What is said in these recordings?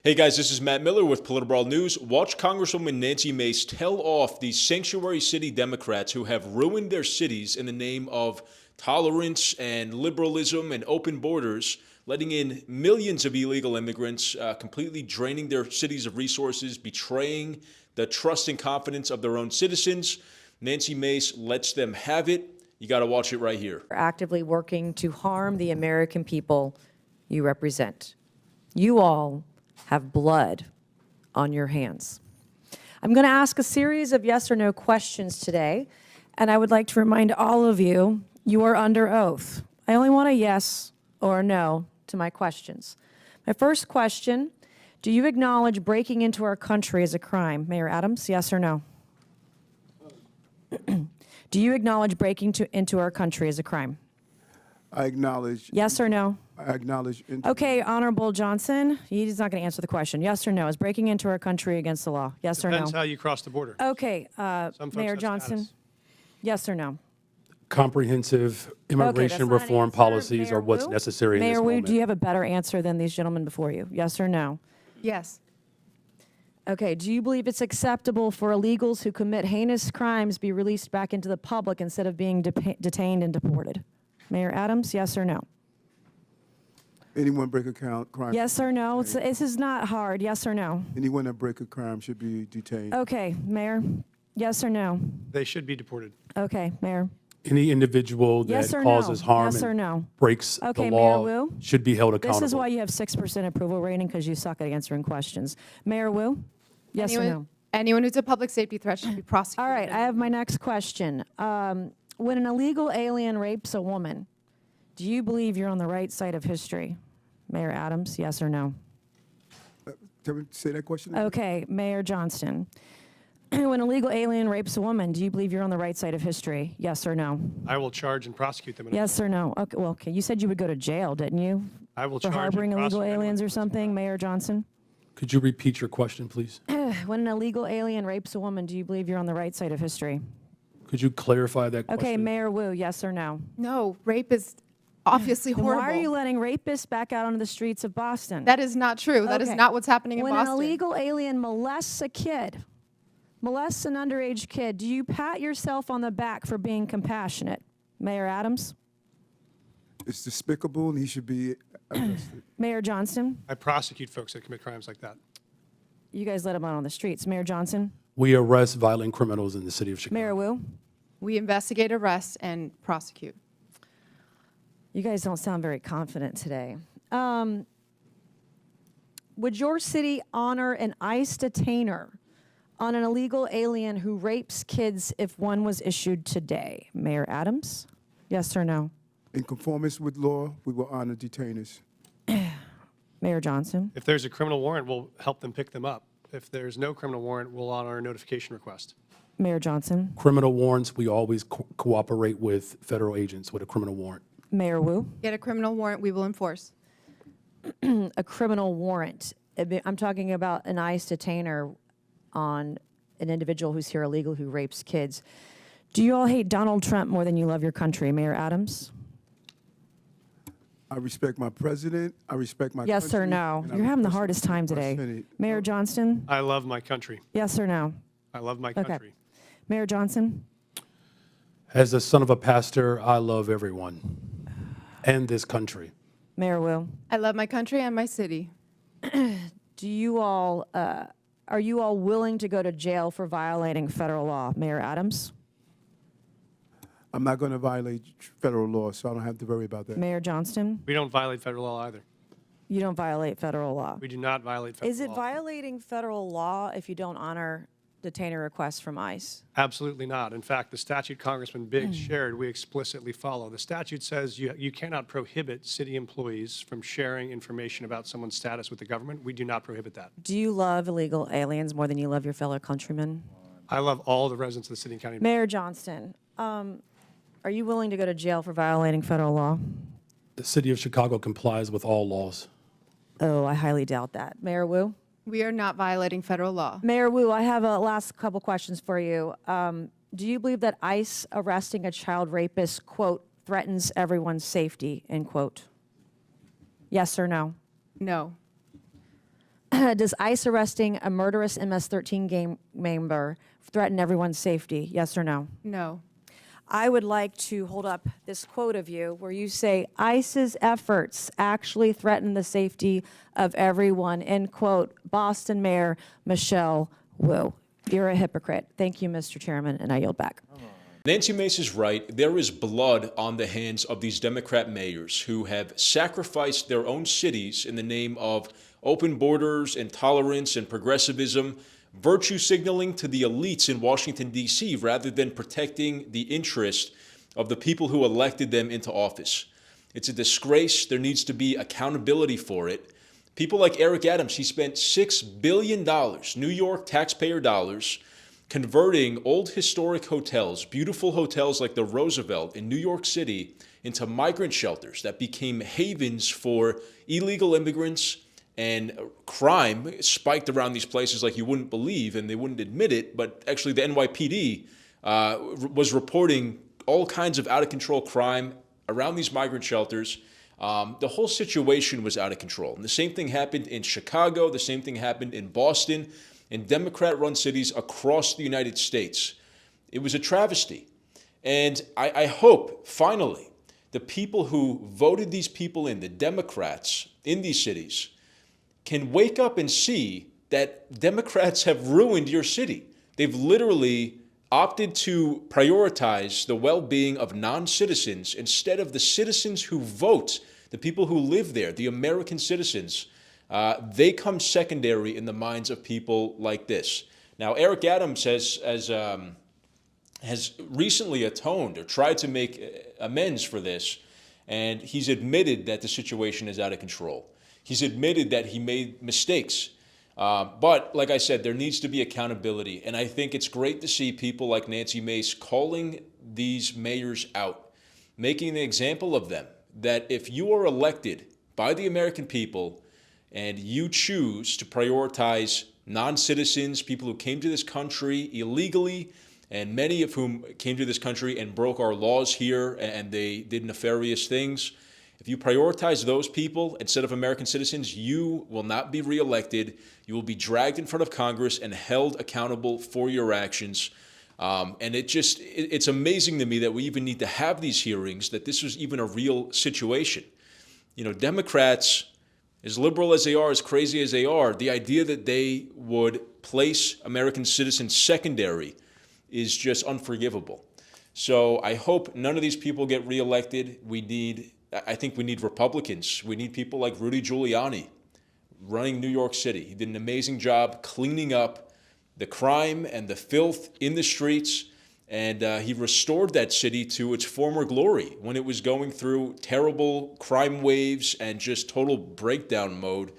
Hey guys, this is Matt Miller with PolitiBrawl News. Watch Congresswoman Nancy Mace tell off these sanctuary city Democrats who have ruined their cities in the name of tolerance and liberalism and open borders, letting in millions of illegal immigrants, completely draining their cities of resources, betraying the trust and confidence of their own citizens. Nancy Mace lets them have it. You got to watch it right here. Actively working to harm the American people you represent. You all have blood on your hands. I'm going to ask a series of yes or no questions today, and I would like to remind all of you, you are under oath. I only want a yes or a no to my questions. My first question, do you acknowledge breaking into our country as a crime? Mayor Adams, yes or no? Do you acknowledge breaking into our country as a crime? I acknowledge. Yes or no? I acknowledge. Okay, Honorable Johnson, he's not going to answer the question. Yes or no? Is breaking into our country against the law? Yes or no? Depends how you cross the border. Okay, Some folks Mayor have Johnson, status. yes or no? Comprehensive immigration not an reform answer. policies Mayor are what's Wu? necessary in this Mayor Wu, moment. do you have a better answer than these gentlemen before you? Yes or no? Yes. Okay, do you believe it's acceptable for illegals who commit heinous crimes be released back into the public instead of being detained and deported? Mayor Adams, yes or no? Anyone break a crime. Yes or no? This is not hard. Yes or no? Anyone that break a crime should be detained. Okay, Mayor, yes or no? They should be deported. Okay, Mayor. Any individual that Yes or causes no? harm Yes or and no? breaks Okay, the Mayor law Wu? should be held accountable. This is why you have 6% approval rating, because you suck at answering questions. Mayor Wu? Yes or no? Anyone who's a public safety threat should be prosecuted. All right, I have my next question. When an illegal alien rapes a woman, do you believe you're on the right side of history? Mayor Adams, yes or no? Can we say that question again? Okay, Mayor Johnston. When an illegal alien rapes a woman, do you believe you're on the right side of history? Yes or no? I will charge and prosecute them. Yes or no? Okay, well, okay. You said you would go to jail, didn't you? I will For charge and harboring illegal prosecute aliens or anyone. something, Mayor Johnson? Could you repeat your question, please? When an illegal alien rapes a woman, do you believe you're on the right side of history? Could you clarify that question? Okay, Mayor Wu, yes or no? No, rape is obviously Then horrible. why are you letting rapists back out onto the streets of Boston? That is not true. That is Okay. not what's happening in when Boston. an illegal alien molests a kid, molests an underage kid, do you pat yourself on the back for being compassionate? Mayor Adams? It's despicable and he should be arrested. Mayor Johnston? I prosecute folks that commit crimes like that. You guys let him out on the streets. Mayor Johnson? We arrest violent criminals in the city of Chicago. Mayor Wu? We investigate, arrest, and prosecute. You guys don't sound very confident today. Would your city honor an ICE detainer on an illegal alien who rapes kids if one was issued today? Mayor Adams? Yes or no? In conformance with law, we will honor detainers. Mayor Johnson? If there's a criminal warrant, we'll help them pick them up. If there's no criminal warrant, we'll honor a notification request. Mayor Johnson? Criminal warrants, we always cooperate with federal agents with a criminal warrant. Mayor Wu? Get a criminal warrant, we will enforce. A criminal warrant. I'm talking about an ICE detainer on an individual who's here illegal who rapes kids. Do you all hate Donald Trump more than you love your country? Mayor Adams? I respect my president. I respect my Yes country. or no? and I You're having the respect hardest time my today. Senate. Mayor Johnston? I love my country. Yes or no? I love my Okay. country. Mayor Johnson? As the son of a pastor, I love everyone and this country. Mayor Wu? I love my country and my city. Do you all, are you all willing to go to jail for violating federal law? Mayor Adams? I'm not going to violate federal law, so I don't have to worry about that. Mayor Johnston? We don't violate federal law either. You don't violate federal law. We do not violate federal law. Is it violating federal law if you don't honor detainer requests from ICE? Absolutely not. In fact, the statute Congressman Biggs shared, we explicitly follow. The statute says you cannot prohibit city employees from sharing information about someone's status with the government. We do not prohibit that. Do you love illegal aliens more than you love your fellow countrymen? I love all the residents of the city and county. Mayor Johnston, are you willing to go to jail for violating federal law? The city of Chicago complies with all laws. Oh, I highly doubt that. Mayor Wu? We are not violating federal law. Mayor Wu, I have a last couple questions for you. Do you believe that ICE arresting a child rapist, quote, threatens everyone's safety, end quote? Yes or no? No. Does ICE arresting a murderous MS-13 gang member threaten everyone's safety? Yes or no? No. I would like to hold up this quote of you where you say, ICE's efforts actually threaten the safety of everyone, end quote, Boston Mayor Michelle Wu. You're a hypocrite. Thank you, Mr. Chairman, and I yield back. Nancy Mace is right. There is blood on the hands of these Democrat mayors who have sacrificed their own cities in the name of open borders and tolerance and progressivism, virtue signaling to the elites in Washington, D.C., rather than protecting the interest of the people who elected them into office. It's a disgrace. There needs to be accountability for it. People like Eric Adams, he spent $6 billion, New York taxpayer dollars, converting old historic hotels, beautiful hotels like the Roosevelt in New York City, into migrant shelters that became havens for illegal immigrants, and crime spiked around these places like you wouldn't believe, and they wouldn't admit it, but actually the NYPD was reporting all kinds of out-of-control crime around these migrant shelters. The whole situation was out of control. And the same thing happened in Chicago, the same thing happened in Boston, in Democrat-run cities across the United States. It was a travesty. And I hope, finally, the people who voted these people in, the Democrats in these cities, can wake up and see that Democrats have ruined your city. They've literally opted to prioritize the well-being of non-citizens instead of the citizens who vote, the people who live there, the American citizens. They come secondary in the minds of people like this. Now, Eric Adams has recently atoned or tried to make amends for this, and he's admitted that the situation is out of control. He's admitted that he made mistakes. But like I said, there needs to be accountability. And I think it's great to see people like Nancy Mace calling these mayors out, making an example of them, that if you are elected by the American people and you choose to prioritize non-citizens, people who came to this country illegally, and many of whom came to this country and broke our laws here and they did nefarious things, if you prioritize those people instead of American citizens, you will not be reelected. You will be dragged in front of Congress and held accountable for your actions. And it's amazing to me that we even need to have these hearings, that this was even a real situation. You know, Democrats, as liberal as they are, as crazy as they are, the idea that they would place American citizens secondary is just unforgivable. So I hope none of these people get reelected. I think we need Republicans. We need people like Rudy Giuliani running New York City. He did an amazing job cleaning up the crime and the filth in the streets, and he restored that city to its former glory when it was going through terrible crime waves and just total breakdown mode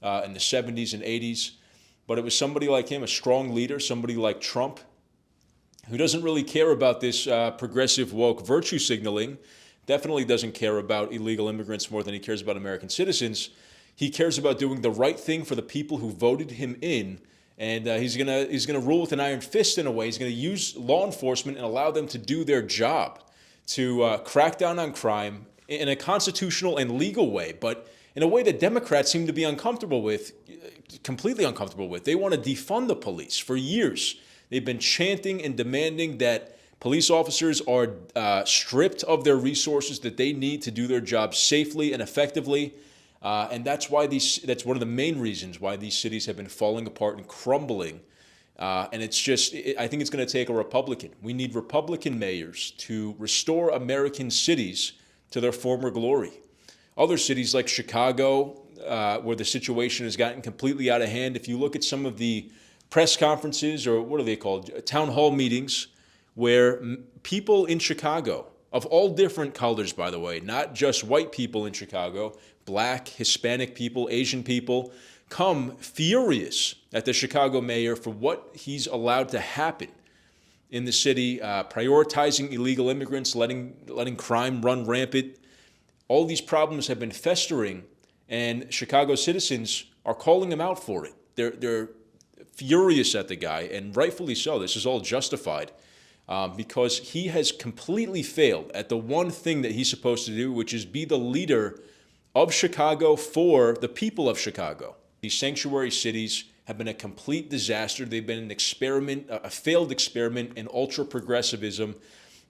in the 70s and 80s. But it was somebody like him, a strong leader, somebody like Trump, who doesn't really care about this progressive woke virtue signaling, definitely doesn't care about illegal immigrants more than he cares about American citizens. He cares about doing the right thing for the people who voted him in, and he's gonna rule with an iron fist in a way. He's gonna use law enforcement and allow them to do their job, to crack down on crime in a constitutional and legal way, but in a way that Democrats seem to be uncomfortable with, completely uncomfortable with. They want to defund the police. For years, they've been chanting and demanding that police officers are stripped of their resources that they need to do their job safely and effectively. And that's one of the main reasons why these cities have been falling apart and crumbling. And I think it's going to take a Republican. We need Republican mayors to restore American cities to their former glory. Other cities like Chicago, where the situation has gotten completely out of hand, if you look at some of the press conferences, or what are they called, town hall meetings, where people in Chicago, of all different colors, by the way, not just white people in Chicago, black, Hispanic people, Asian people, come furious at the Chicago mayor for what he's allowed to happen in the city, prioritizing illegal immigrants, letting crime run rampant. All these problems have been festering, and Chicago citizens are calling him out for it. They're furious at the guy, and rightfully so. This is all justified. Because he has completely failed at the one thing that he's supposed to do, which is be the leader of Chicago for the people of Chicago. These sanctuary cities have been a complete disaster. They've been an experiment, a failed experiment in ultra-progressivism,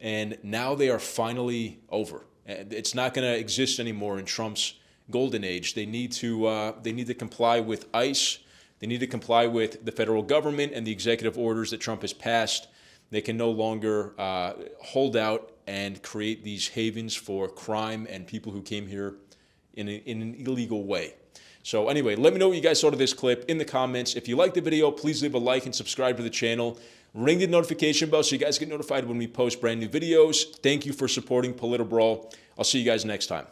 and now they are finally over. It's not going to exist anymore in Trump's golden age. They need to comply with ICE. They need to comply with the federal government and the executive orders that Trump has passed. They can no longer hold out and create these havens for crime and people who came here in an illegal way. So anyway, let me know what you guys thought of this clip in the comments. If you liked the video, please leave a like and subscribe to the channel. Ring the notification bell so you guys get notified when we post brand new videos. Thank you for supporting PolitiBrawl. I'll see you guys next time.